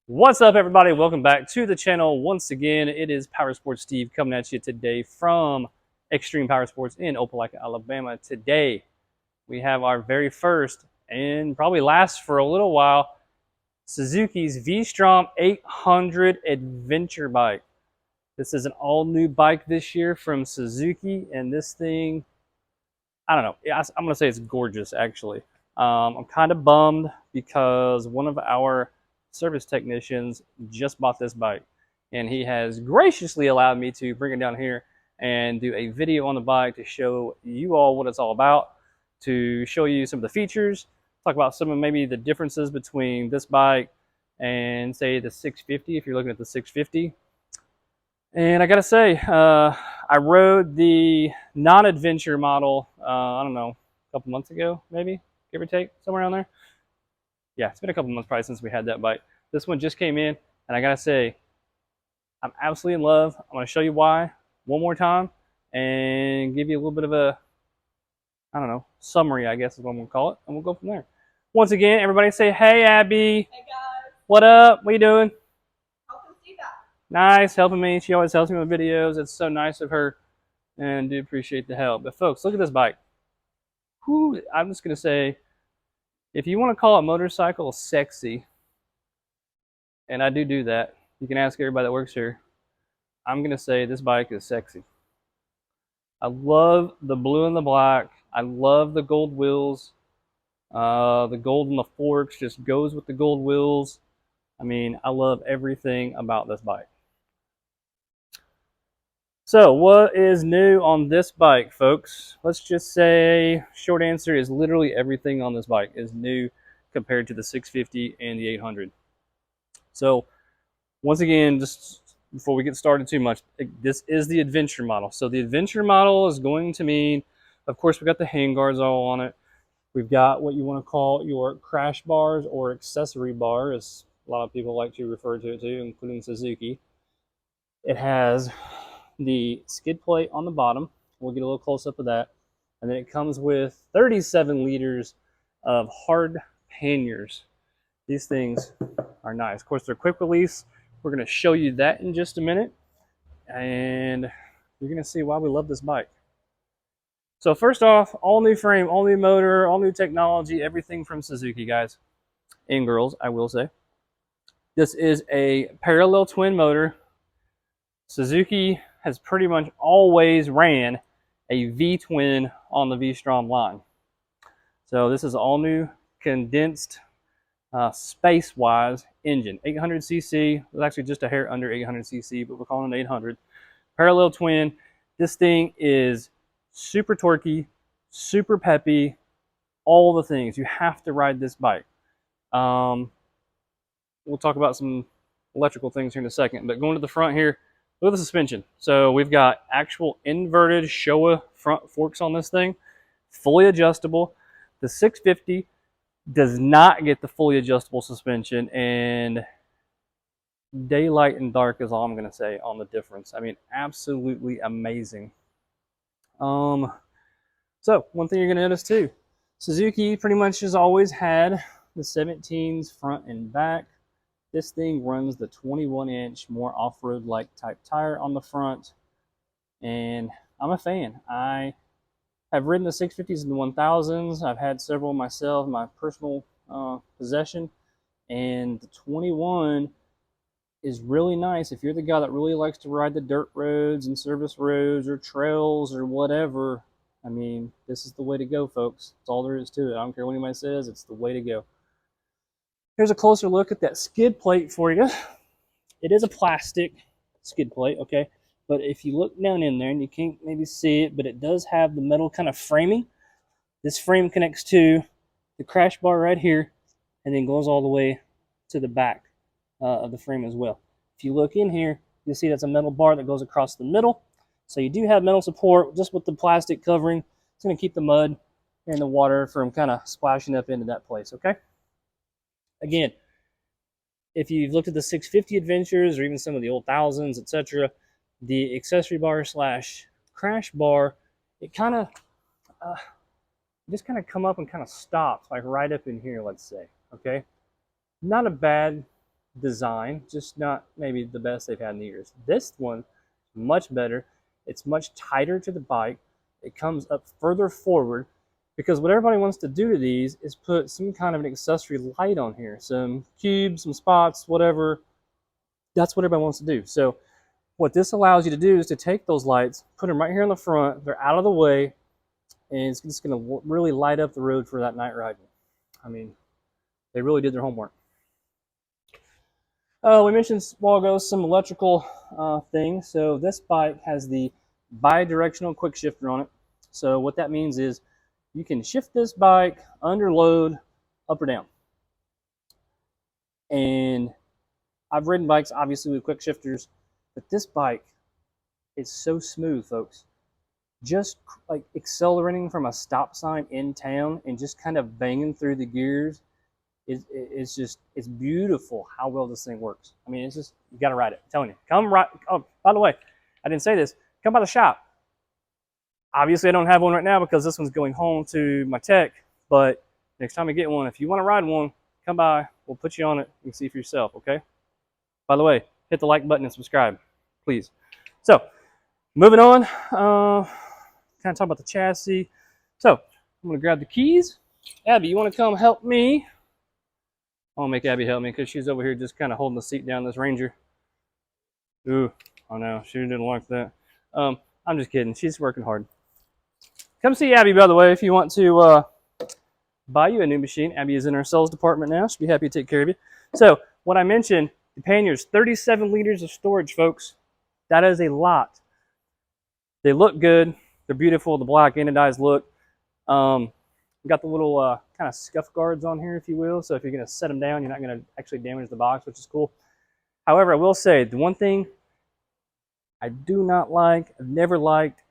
What's up, everybody? Welcome back to the channel. Once again, it is Power Sports Steve coming at you today from Extreme Power Sports in Opelika, Alabama. Today, we have our very first and probably last for a little while Suzuki's Vstrom 800 adventure bike. This is an all-new bike this year from Suzuki, and this thing, I don't know. I'm going to say it's gorgeous, actually. I'm kind of bummed because one of our service technicians just bought this bike, and he has graciously allowed me to bring it down here and do a video on the bike to show you all what it's all about, to show you some of the features, talk about some of maybe the differences between this bike and say the 650 if you're looking at the 650. And I gotta say, I rode the non-adventure model, I don't know, a couple months ago, maybe, give or take, somewhere around there. Yeah, it's been a couple months probably since we had that bike. This one just came in, and I gotta say, I'm absolutely in love. I'm gonna show you why one more time and give you a little bit of a, I don't know, summary, I guess is what I'm gonna call it, and we'll go from there. Once again, everybody say, hey, Abby. Hey guys, What up? What are you doing? welcome to that. Nice, helping me. She always helps me with videos. It's so nice of her, and do appreciate the help. But folks, look at this bike. Whew, I'm just gonna say, if you want to call a motorcycle sexy, and I do that, you can ask everybody that works here. I'm gonna say this bike is sexy. I love the blue and the black. I love the gold wheels. The gold and the forks just goes with the gold wheels. I mean, I love everything about this bike. So what is new on this bike, folks? Let's just say, short answer is literally everything on this bike is new compared to the 650 and the 800. So once again, just before we get started too much, this is the adventure model. So the adventure model is going to mean, of course, we got the handguards all on it. We've got what you want to call your crash bars or accessory bar, as a lot of people like to refer to it too, including Suzuki. It has the skid plate on the bottom. We'll get a little close up of that. And then it comes with 37 liters of hard panniers. These things are nice. Of course, they're quick release. We're going to show you that in just a minute. And you're going to see why we love this bike. So first off, all new frame, all new motor, all new technology, everything from Suzuki, guys and girls, I will say. This is a parallel twin motor. Suzuki has pretty much always ran a V-twin on the V-Strom line. So this is all new condensed space-wise engine. 800cc, it's actually just a hair under 800cc, but we're calling it 800. Parallel twin. This thing is super torquey, super peppy, all the things. You have to ride this bike. We'll talk about some electrical things here in a second, but going to the front here, look at the suspension. So we've got actual inverted Showa front forks on this thing, fully adjustable. The 650 does not get the fully adjustable suspension, and daylight and dark is all I'm going to say on the difference. I mean, absolutely amazing. So one thing you're going to notice too, Suzuki pretty much has always had the 17s front and back. This thing runs the 21-inch, more off-road like type tire on the front, and I'm a fan. I have ridden the 650s and the 1000s. I've had several myself, my personal possession, and the 21 is really nice if you're the guy that really likes to ride the dirt roads and service roads or trails or whatever. I mean, this is the way to go, folks. That's all there is to it. I don't care what anybody says, it's the way to go. Here's a closer look at that skid plate for you. It is a plastic skid plate, okay? But if you look down in there, and you can't maybe see it, but it does have the metal kind of framing. This frame connects to the crash bar right here, and then goes all the way to the back of the frame as well. If you look in here, you'll see that's a metal bar that goes across the middle. So you do have metal support just with the plastic covering. It's going to keep the mud and the water from kind of splashing up into that place, okay? Again, if you've looked at the 650 Adventures or even some of the old thousands, etc., the accessory bar slash crash bar, it kind of just kind of come up and kind of stops, like right up in here, let's say, okay? Not a bad design, just not maybe the best they've had in the years. This one, much better. It's much tighter to the bike. It comes up further forward because what everybody wants to do to these is put some kind of an accessory light on here, some cubes, some spots, whatever. That's what everybody wants to do. So what this allows you to do is to take those lights, put them right here in the front. They're out of the way, and it's just going to really light up the road for that night riding. I mean, they really did their homework. We mentioned a while ago some electrical things. So this bike has the bi-directional quick shifter on it. So what that means is you can shift this bike under load, up or down. And I've ridden bikes obviously with quick shifters, but this bike is so smooth, folks. Just like accelerating from a stop sign in town and just kind of banging through the gears, it's beautiful how well this thing works. I mean, it's just, you got to ride it. I'm telling you. Come right. Oh, by the way, I didn't say this. Come by the shop. Obviously, I don't have one right now because this one's going home to my tech. But next time I get one, if you want to ride one, come by. We'll put you on it and see for yourself, okay? By the way, hit the like button and subscribe, please. So, moving on. Kind of talk about the chassis. So, I'm going to grab the keys. Abby, you want to come help me? I'll make Abby help me because she's over here just kind of holding the seat down, this Ranger. Ooh, I know. She didn't like that. I'm just kidding. She's working hard. Come see Abby, by the way, if you want to buy you a new machine. Abby is in our sales department now. She'll be happy to take care of you. So, what I mentioned, the panniers, 37 liters of storage, folks. That is a lot. They look good. They're beautiful. The black anodized look. Got the little kind of scuff guards on here, if you will. So if you're going to set them down, you're not going to actually damage the box, which is cool. However, I will say, the one thing I do not like, I've never liked,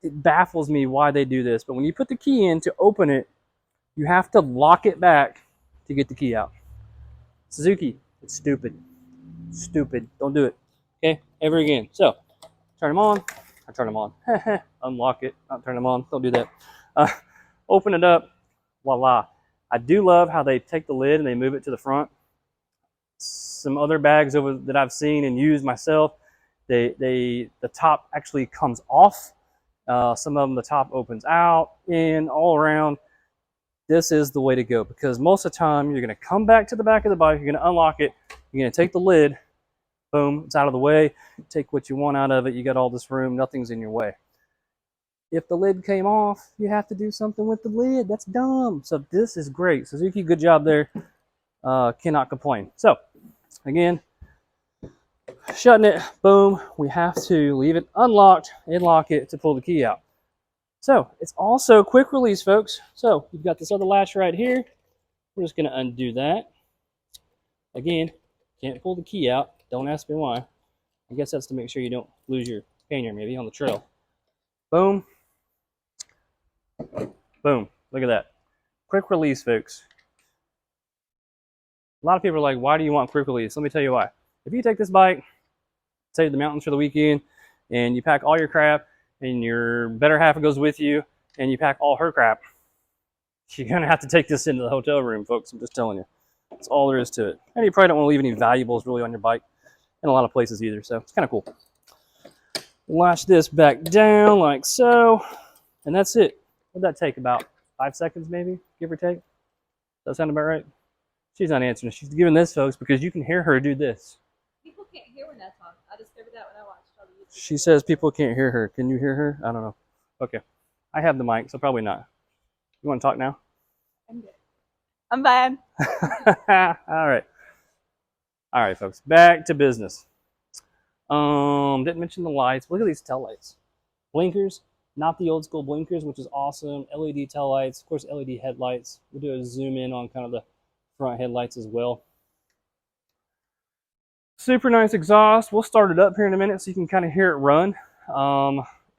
it baffles me why they do this. But when you put the key in to open it, you have to lock it back to get the key out. Suzuki, it's stupid. Stupid. Don't do it. Okay? Ever again. So, turn them on. I turn them on. Unlock it. Not turn them on. Don't do that. Open it up. Voila. I do love how they take the lid and they move it to the front. Some other bags over that I've seen and used myself, the top actually comes off. Some of them, the top opens out, in, all around. This is the way to go because most of the time you're going to come back to the back of the bike, you're going to unlock it, you're going to take the lid, boom, it's out of the way, take what you want out of it, you got all this room, nothing's in your way. If the lid came off, you have to do something with the lid. That's dumb. So this is great. Suzuki, good job there. Cannot complain. So, again, shutting it, boom, we have to leave it unlocked and lock it to pull the key out. So, it's also quick release, folks. So, you've got this other latch right here. We're just going to undo that. Again, can't pull the key out. Don't ask me why. I guess that's to make sure you don't lose your pannier maybe on the trail. Boom. Boom. Look at that. Quick release, folks. A lot of people are like, why do you want quick release? Let me tell you why. If you take this bike, say to the mountains for the weekend, and you pack all your crap, and your better half goes with you, and you pack all her crap, you're going to have to take this into the hotel room, folks. I'm just telling you. That's all there is to it. And you probably don't want to leave any valuables really on your bike in a lot of places either, so it's kind of cool. Latch this back down like so, and that's it. What'd that take? About 5 seconds maybe, give or take? Does that sound about right? She's not answering. She's giving this, folks, because you can hear her do this. People can't hear when that's on. I discovered that when I watched all the YouTube. She says people can't hear her. Can you hear her? I don't know. Okay. I have the mic, so probably not. You want to talk now? I'm good. I'm bad. All right. All right, folks. Back to business. Didn't mention the lights. Look at these tail lights. Blinkers. Not the old school blinkers, which is awesome. LED tail lights. Of course, LED headlights. We'll do a zoom in on kind of the front headlights as well. Super nice exhaust. We'll start it up here in a minute so you can kind of hear it run.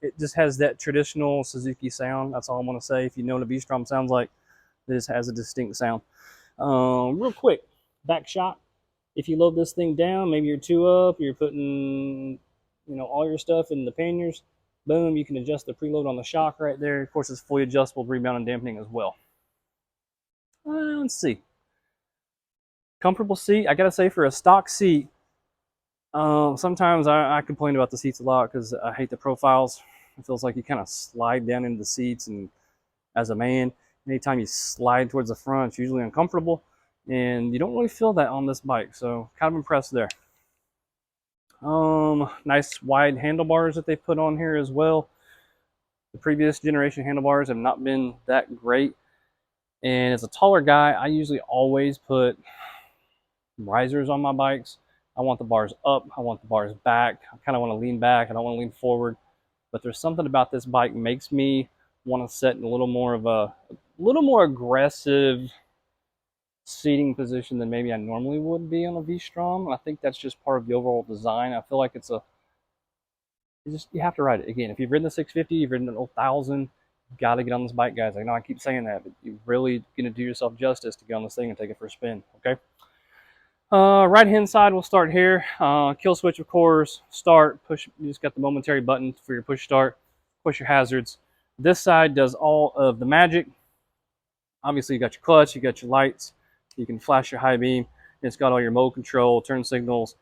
It just has that traditional Suzuki sound. That's all I'm going to say. If you know what a Vstrom sounds like, this has a distinct sound. Real quick, back shot. If you load this thing down, maybe you're two up, you're putting, all your stuff in the panniers. Boom, you can adjust the preload on the shock right there. Of course, it's fully adjustable rebound and dampening as well. Let's see. Comfortable seat. I gotta say, for a stock seat, sometimes I complain about the seats a lot because I hate the profiles. It feels like you kind of slide down into the seats, and as a man, anytime you slide towards the front, it's usually uncomfortable, and you don't really feel that on this bike. So kind of impressed there. Nice wide handlebars that they put on here as well. The previous generation handlebars have not been that great, and as a taller guy, I usually always put risers on my bikes. I want the bars up, I want the bars back. I kind of want to lean back, I don't want to lean forward. But there's something about this bike makes me want to set in a little more of a little more aggressive seating position than maybe I normally would be on a V-Strom. I think that's just part of the overall design. I feel like it's you have to ride it. Again, if you've ridden the 650, you've ridden an 1000, you got to get on this bike, guys. I know I keep saying that, but you're really going to do yourself justice to get on this thing and take it for a spin, okay? Right hand side, we'll start here. Kill switch, of course. Start, push. You just got the momentary button for your push start, push your hazards. This side does all of the magic. Obviously, you got your clutch, you got your lights. You can flash your high beam. It's got all your mode control, turn signals,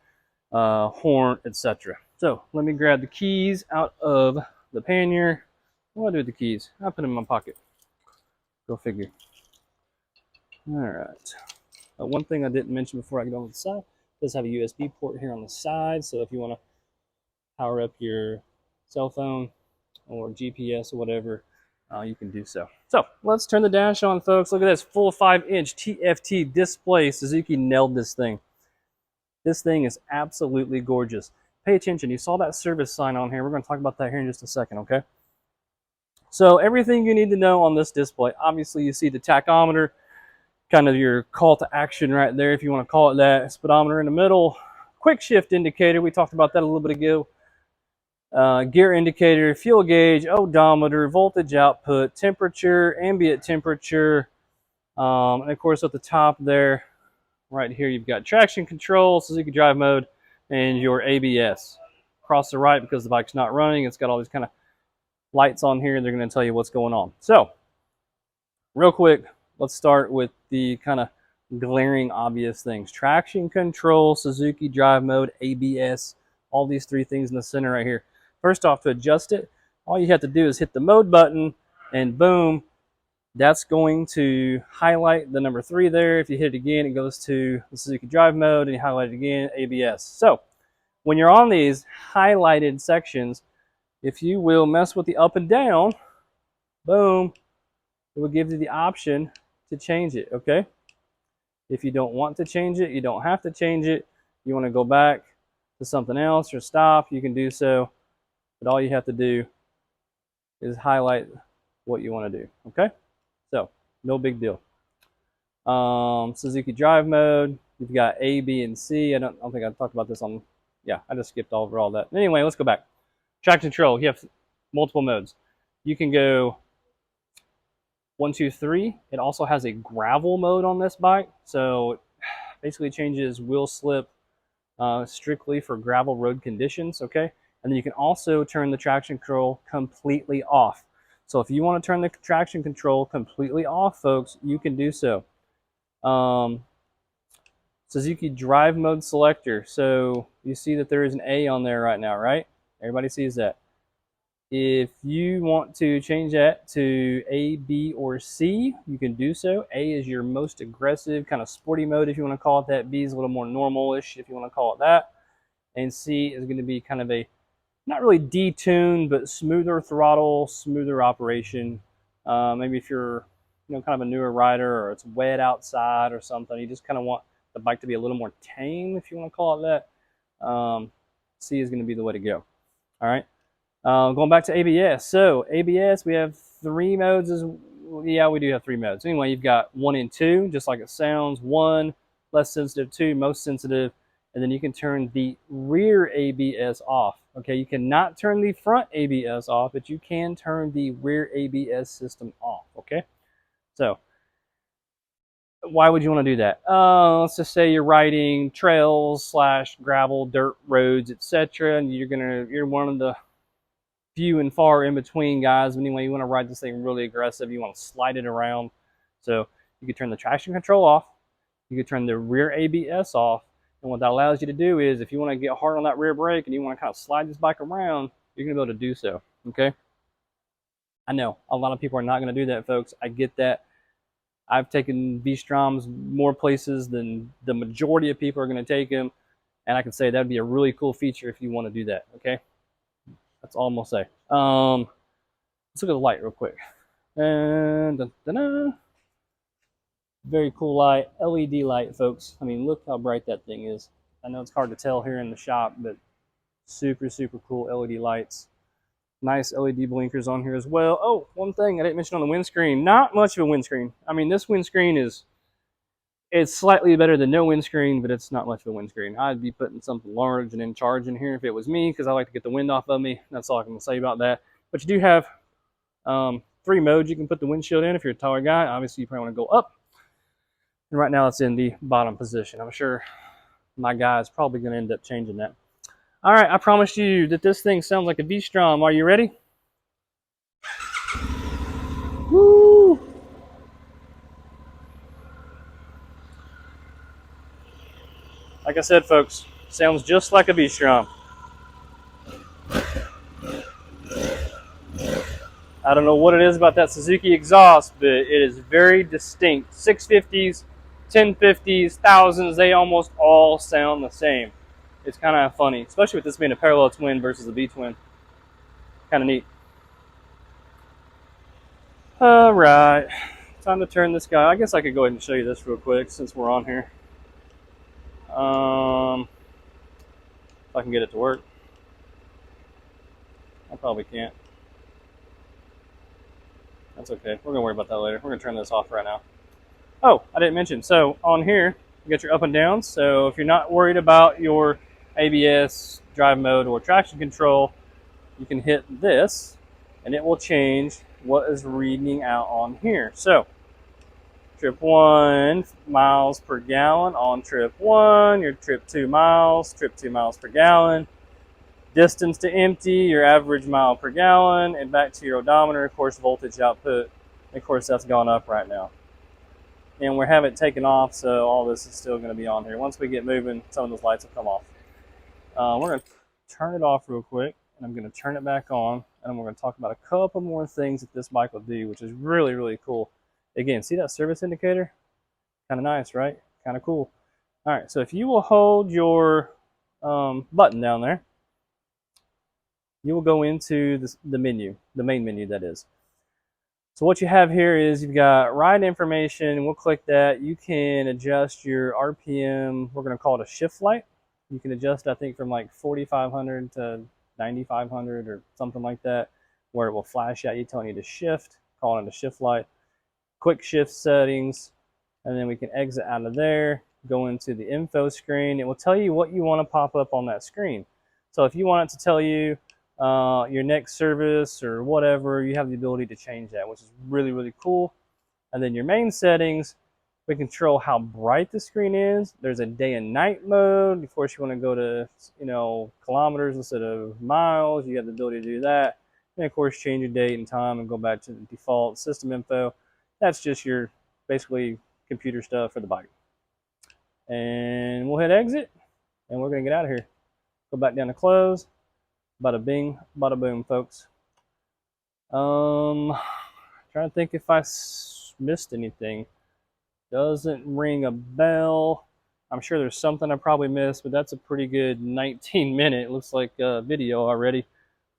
horn, etc. So let me grab the keys out of the pannier. What do I do with the keys? I put them in my pocket. Go figure. All right. One thing I didn't mention before I get on the side, it does have a USB port here on the side, so if you want to power up your cell phone or GPS or whatever, you can do so. So let's turn the dash on, folks. Look at this full 5-inch TFT display. Suzuki nailed this thing. This thing is absolutely gorgeous. Pay attention. You saw that service sign on here. We're going to talk about that here in just a second, okay? So everything you need to know on this display. Obviously, you see the tachometer, kind of your call to action right there, if you want to call it that. Speedometer in the middle. Quick shift indicator. We talked about that a little bit ago. Gear indicator, fuel gauge, odometer, voltage output, temperature, ambient temperature, and of course at the top there, right here, you've got traction control, Suzuki drive mode, and your ABS. Across the right, because the bike's not running, it's got all these kind of lights on here, and they're going to tell you what's going on. So, real quick, let's start with the kind of glaring obvious things. Traction control, Suzuki drive mode, ABS, all these three things in the center right here. First off, to adjust it, all you have to do is hit the mode button, and boom, that's going to highlight the number 3 there. If you hit it again, it goes to the Suzuki drive mode, and you highlight it again, ABS. So when you're on these highlighted sections, if you will mess with the up and down, boom, it will give you the option to change it, okay? If you don't want to change it, you don't have to change it. You want to go back to something else or stop, you can do so. But all you have to do is highlight what you want to do, okay? So, no big deal. Suzuki drive mode, you've got A, B, and C. I don't think I talked about this on, yeah, I just skipped over all that. Anyway, let's go back. Traction control, you have multiple modes. You can go 1, 2, 3. It also has a gravel mode on this bike. So, basically changes wheel slip strictly for gravel road conditions, okay? And then you can also turn the traction control completely off. So if you want to turn the traction control completely off, folks, you can do so. Suzuki drive mode selector. So you see that there is an A on there right now, right? Everybody sees that. If you want to change that to A, B, or C, you can do so. A is your most aggressive, kind of sporty mode, if you want to call it that. B is a little more normal-ish, if you want to call it that. And C is going to be kind of a, not really detuned, but smoother throttle, smoother operation. Maybe if you're, kind of a newer rider, or it's wet outside or something, you just kind of want the bike to be a little more tame, if you want to call it that. C is going to be the way to go. All right. Going back to ABS. So ABS, we have 3 modes. Yeah, we do have 3 modes. Anyway, you've got 1 and 2, just like it sounds. 1, less sensitive. 2, most sensitive. And then you can turn the rear ABS off. Okay, you cannot turn the front ABS off, but you can turn the rear ABS system off. Okay, so why would you want to do that? Let's just say you're riding trails / gravel, dirt roads, etc., and you're one of the few and far in between guys. Anyway, you want to ride this thing really aggressive. You want to slide it around, so you can turn the traction control off. You can turn the rear ABS off. And what that allows you to do is, if you want to get hard on that rear brake and you want to kind of slide this bike around, you're going to be able to do so, okay? I know a lot of people are not going to do that, folks. I get that. I've taken V-Stroms more places than the majority of people are going to take them. And I can say that would be a really cool feature if you want to do that, okay? That's all I'm going to say. Let's look at the light real quick. And dun-dun-dun. Very cool light, LED light, folks. I mean, look how bright that thing is. I know it's hard to tell here in the shop, but super, super cool LED lights. Nice LED blinkers on here as well. Oh, one thing I didn't mention on the windscreen. Not much of a windscreen. I mean, this windscreen it's slightly better than no windscreen, but it's not much of a windscreen. I'd be putting something large and in charge in here if it was me, because I like to get the wind off of me. That's all I can say about that. But you do have 3 modes you can put the windshield in if you're a taller guy. Obviously, you probably want to go up. And right now it's in the bottom position. I'm sure my guy is probably going to end up changing that. All right, I promised you that this thing sounds like a V-Strom. Are you ready? Woo! Like I said, folks, sounds just like a V-Strom. I don't know what it is about that Suzuki exhaust, but it is very distinct. 650s, 1050s, 1000s, they almost all sound the same. It's kind of funny, especially with this being a parallel twin versus a V-twin. Kind of neat. All right, time to turn this guy. I guess I could go ahead and show you this real quick since we're on here. If I can get it to work. I probably can't. That's okay. We're gonna worry about that later. We're gonna turn this off right now. Oh, I didn't mention. So on here, you got your up and down. So if you're not worried about your ABS, drive mode, or traction control, you can hit this and it will change what is reading out on here. So trip 1, miles per gallon on trip 1, your trip 2 miles, trip 2 miles per gallon, distance to empty, your average mile per gallon, and back to your odometer, of course, voltage output. And of course, that's gone up right now. And we haven't taken off, so all this is still going to be on here. Once we get moving, some of those lights will come off. We're going to turn it off real quick, and I'm going to turn it back on, and we're going to talk about a couple more things that this bike will do, which is really, really cool. Again, see that service indicator? Kind of nice, right? Kind of cool. All right, so if you will hold your button down there, you will go into the menu, the main menu that is. So what you have here is you've got ride information. We'll click that. You can adjust your RPM. We're going to call it a shift light. You can adjust, I think, from like 4,500 to 9,500 or something like that, where it will flash at you telling you to shift, calling it a shift light. Quick shift settings, and then we can exit out of there, go into the info screen. It will tell you what you want to pop up on that screen. So if you want it to tell you your next service or whatever, you have the ability to change that, which is really, really cool. And then your main settings, we control how bright the screen is. There's a day and night mode. Of course, you want to go to, kilometers instead of miles. You have the ability to do that. And of course, change your date and time and go back to the default system info. That's just your basically computer stuff for the bike. And we'll hit exit, and we're going to get out of here. Go back down to close. Bada bing, bada boom, folks. Trying to think if I missed anything. Doesn't ring a bell. I'm sure there's something I probably missed, but that's a pretty good 19-minute, looks like, video already.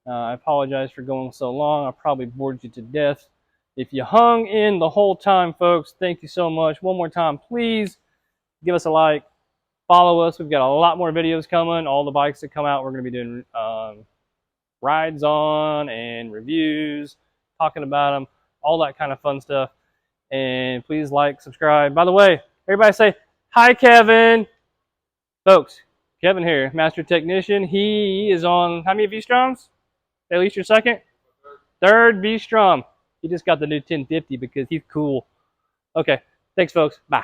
I apologize for going so long. I probably bored you to death. If you hung in the whole time, folks, thank you so much. One more time, please give us a like. Follow us. We've got a lot more videos coming. All the bikes that come out, we're going to be doing rides on and reviews, talking about them, all that kind of fun stuff. And please like, subscribe. By the way, everybody say, hi, Kevin. Folks, Kevin here, Master Technician. He is on, how many V-Stroms? At least your second? Third V-Strom. He just got the new 1050 because he's cool. Okay, thanks, folks. Bye.